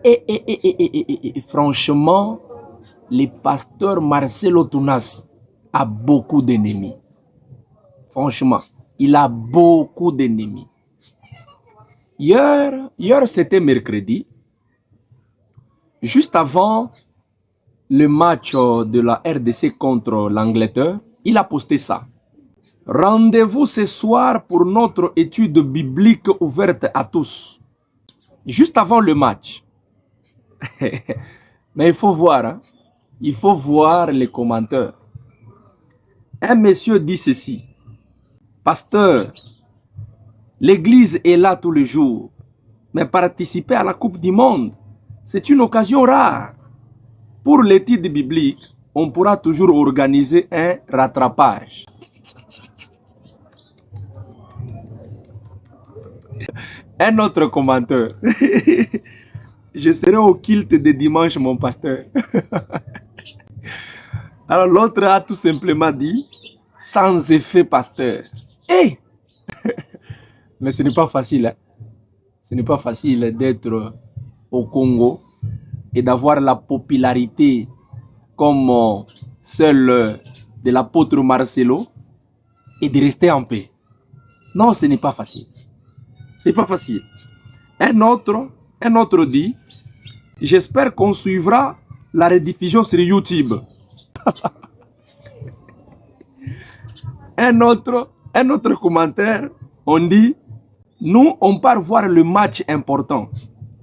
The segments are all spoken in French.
Et franchement, le pasteur Marcelo Tounasi a beaucoup d'ennemis. Franchement, il a beaucoup d'ennemis. Hier c'était mercredi, juste avant le match de la RDC contre l'Angleterre, il a posté ça. Rendez-vous ce soir pour notre étude biblique ouverte à tous. Juste avant le match. Mais il faut voir, hein? Il faut voir les commentaires. Un monsieur dit ceci. Pasteur, l'église est là tous les jours, mais participer à la Coupe du Monde, c'est une occasion rare. Pour l'étude biblique, on pourra toujours organiser un rattrapage. Un autre commentaire. Je serai au culte de dimanche, mon pasteur. Alors l'autre a tout simplement dit, sans effet, pasteur. Hey! Mais ce n'est pas facile. Hein? Ce n'est pas facile d'être au Congo et d'avoir la popularité comme celle de l'apôtre Marcelo et de rester en paix. Non, ce n'est pas facile. C'est pas facile. Un autre dit, j'espère qu'on suivra la rediffusion sur YouTube. Un autre commentaire, on dit, nous, on part voir le match important.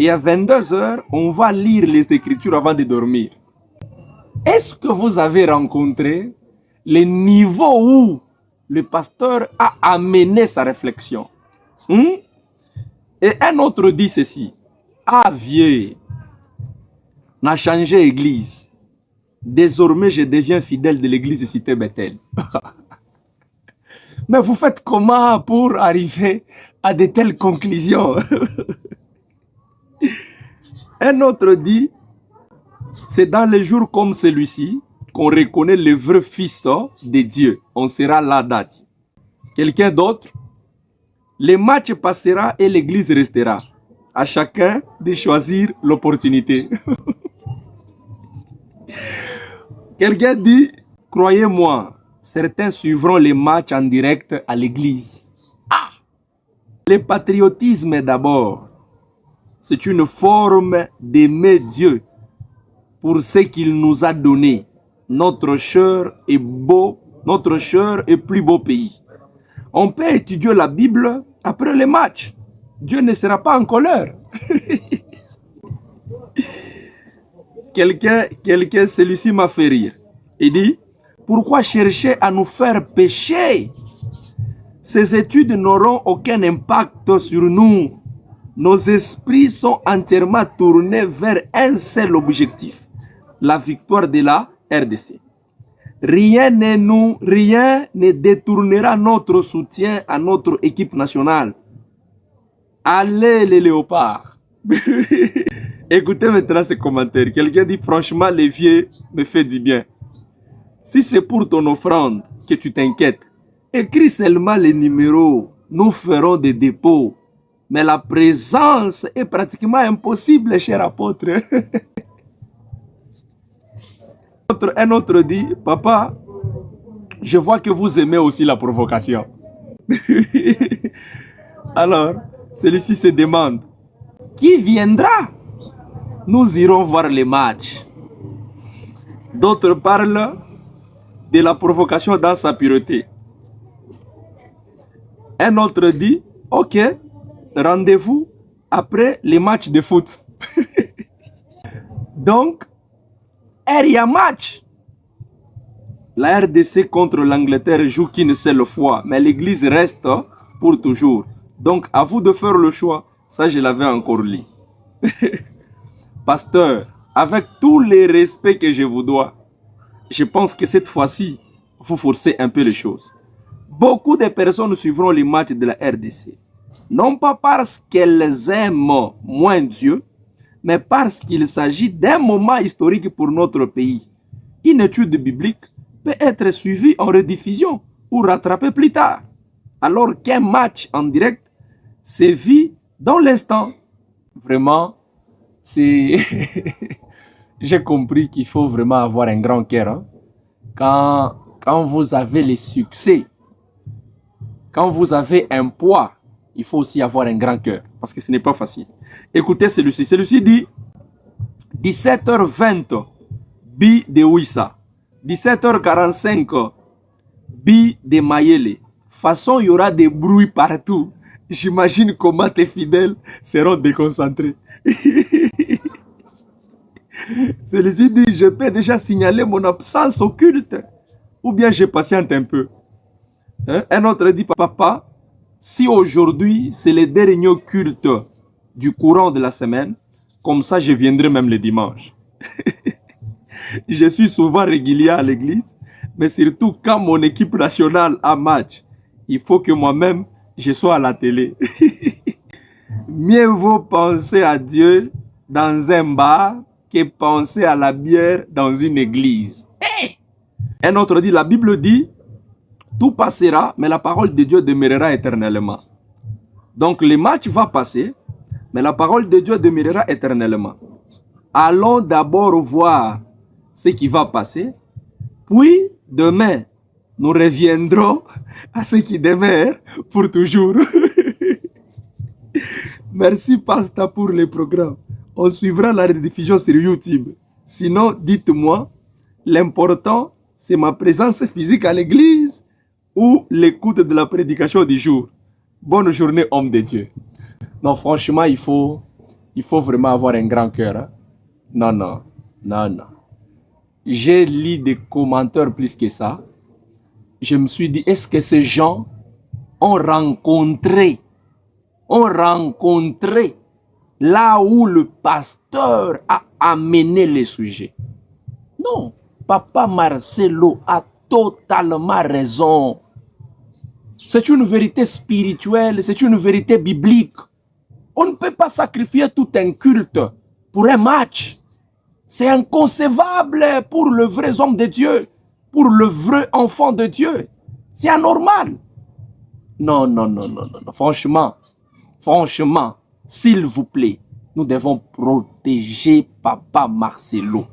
Et à 22h, on va lire les Écritures avant de dormir. Est-ce que vous avez rencontré le niveau où le pasteur a amené sa réflexion? Et un autre dit ceci. Ah vieux, n'a changé église. Désormais, je deviens fidèle de l'église Cité Bethel. Mais vous faites comment pour arriver à de telles conclusions? Un autre dit, c'est dans les jours comme celui-ci qu'on reconnaît le vrai fils de Dieu. On sera là, date. Quelqu'un d'autre? Le match passera et l'église restera. À chacun de choisir l'opportunité. Quelqu'un dit, croyez-moi, certains suivront les matchs en direct à l'église. Ah! Le patriotisme d'abord, c'est une forme d'aimer Dieu pour ce qu'il nous a donné. Notre cher et beau, notre cher et plus beau pays. On peut étudier la Bible après le match. Dieu ne sera pas en colère. Quelqu'un, celui-ci m'a fait rire. Il dit, pourquoi chercher à nous faire pécher? Ces études n'auront aucun impact sur nous. Nos esprits sont entièrement tournés vers un seul objectif, la victoire de la RDC. Rien ne détournera notre soutien à notre équipe nationale. Allez les léopards. Écoutez maintenant ces commentaires. Quelqu'un dit franchement, les vieux me fait du bien. Si c'est pour ton offrande que tu t'inquiètes, écris seulement les numéros. Nous ferons des dépôts. Mais la présence est pratiquement impossible, cher apôtre. Un autre dit, papa, je vois que vous aimez aussi la provocation. Alors, celui-ci se demande, qui viendra? Nous irons voir les matchs. D'autres parlent de la provocation dans sa pureté. Un autre dit, ok, rendez-vous après les matchs de foot. Donc, il y a match. La RDC contre l'Angleterre joue qu'une seule fois, mais l'église reste pour toujours. Donc, à vous de faire le choix. Ça, je l'avais encore lu. Pasteur, avec tous les respects que je vous dois, je pense que cette fois-ci, vous forcez un peu les choses. Beaucoup de personnes suivront les matchs de la RDC. Non pas parce qu'elles aiment moins Dieu, mais parce qu'il s'agit d'un moment historique pour notre pays. Une étude biblique peut être suivie en rediffusion ou rattrapée plus tard, alors qu'un match en direct se vit dans l'instant. Vraiment, c'est... J'ai compris qu'il faut vraiment avoir un grand cœur. Hein. Quand vous avez les succès, quand vous avez un poids, il faut aussi avoir un grand cœur. Parce que ce n'est pas facile. Écoutez celui-ci. Celui-ci dit 17h20, Bi de Ouissa. 17h45, Bi de Mayele. Façon, il y aura des bruits partout. J'imagine comment tes fidèles seront déconcentrés. Celui-ci dit, je peux déjà signaler mon absence au culte. Ou bien je patiente un peu. Hein? Un autre dit, papa, si aujourd'hui c'est le dernier culte du courant de la semaine, comme ça je viendrai même le dimanche. Je suis souvent régulier à l'église, mais surtout quand mon équipe nationale a match, il faut que moi-même je sois à la télé. Mieux vaut penser à Dieu dans un bar que penser à la bière dans une église. Hey! Un autre dit, la Bible dit, tout passera, mais la parole de Dieu demeurera éternellement. Donc le match va passer, mais la parole de Dieu demeurera éternellement. Allons d'abord voir ce qui va passer, puis demain, nous reviendrons à ce qui demeure pour toujours. Merci, Pasteur, pour le programme. On suivra la rediffusion sur YouTube. Sinon, dites-moi, l'important, c'est ma présence physique à l'église ou l'écoute de la prédication du jour. Bonne journée, homme de Dieu. Non, franchement, il faut vraiment avoir un grand cœur. Hein? Non. J'ai lu des commentaires plus que ça. Je me suis dit, est-ce que ces gens ont rencontré là où le pasteur a amené le sujet? Non, Papa Marcelo a totalement raison. C'est une vérité spirituelle, c'est une vérité biblique. On ne peut pas sacrifier tout un culte pour un match. C'est inconcevable pour le vrai homme de Dieu, pour le vrai enfant de Dieu. C'est anormal. Non. Franchement, s'il vous plaît, nous devons protéger Papa Marcelo.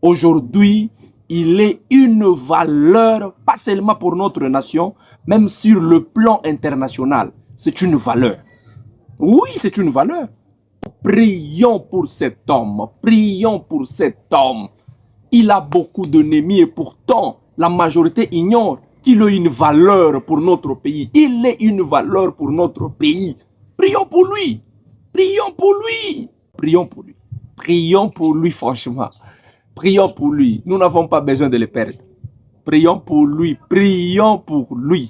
Aujourd'hui, il est une valeur, pas seulement pour notre nation, même sur le plan international. C'est une valeur. Oui, c'est une valeur. Prions pour cet homme. Prions pour cet homme. Il a beaucoup d'ennemis et pourtant, la majorité ignore qu'il a une valeur pour notre pays. Il est une valeur pour notre pays. Prions pour lui. Prions pour lui. Prions pour lui. Prions pour lui, franchement. Prions pour lui. Nous n'avons pas besoin de le perdre. Prions pour lui. Prions pour lui.